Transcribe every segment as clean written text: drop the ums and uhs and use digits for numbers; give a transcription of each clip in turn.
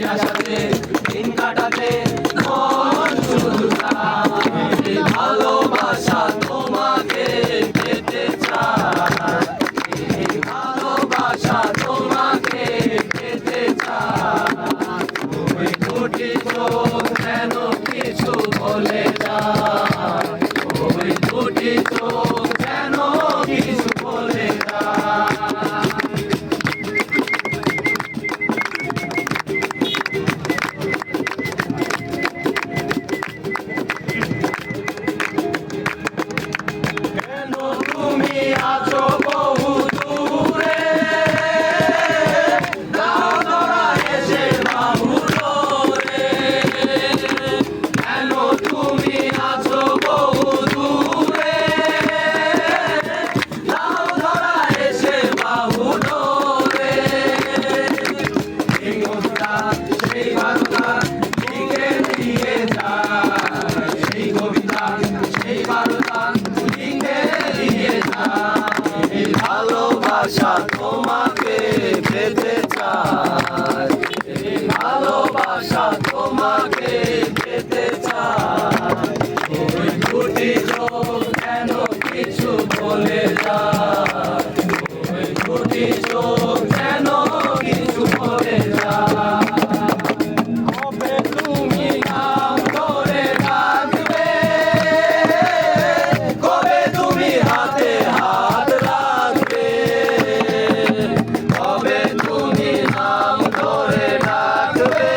আশাতে দিন কাটাতে মন শুধু চায় ভালোবাসা তোমাকে পেতে চায় ভালোবাসা তোমাকে পেতে চায় ওই দুটি চোখ যেন কিছু বলে যায় ওই দুটি চোখ যেন কিছু বলে যায় তুমি আছো বহু দূরে দাও ধরা এসে বাবু রে কেন তুমি আছো বহু দূরে দাও ধরা এসে বাবু রে এই কবিতা সেই বার্তা লিখে দিয়ে যায় সেই কবিতা সেই বার্তা লিখে দিয়ে যায় ভালোবাসা তোমাকে পেতে চায় ভালোবাসা তোমাকে পেতে চায় ওই দুটি চোখ কেন কিছু বলে যায় ওই দুটি চোখ কেন কিছু বলে যায় কবে তুমি নাম ধরে ডাকবে কবে তুমি হাতে হাত রাখবে কবে তুমি নাম ধরে ডাকবে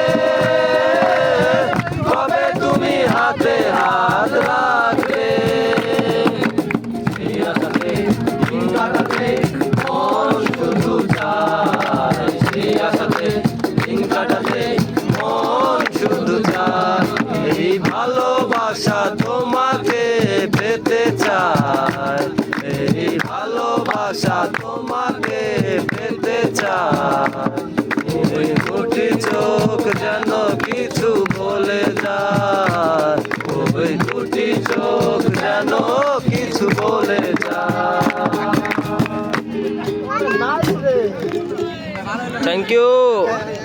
কবে তুমি হাতে হাত রাখবে সেই আশাতে দিন কাটাতে মন শুধু চায় সেই আশাতে দিন কাটাতে মন শুধু চায় এই ভালোবাসা তোমাকে পেতে চায় এই ভালোবাসা তোমাকে পেতে চায় ওই দুটি চোখ যেন কিছু বলে যায় ওই দুটি চোখ যেন কিছু বলে যায় থ্যাংক ইউ।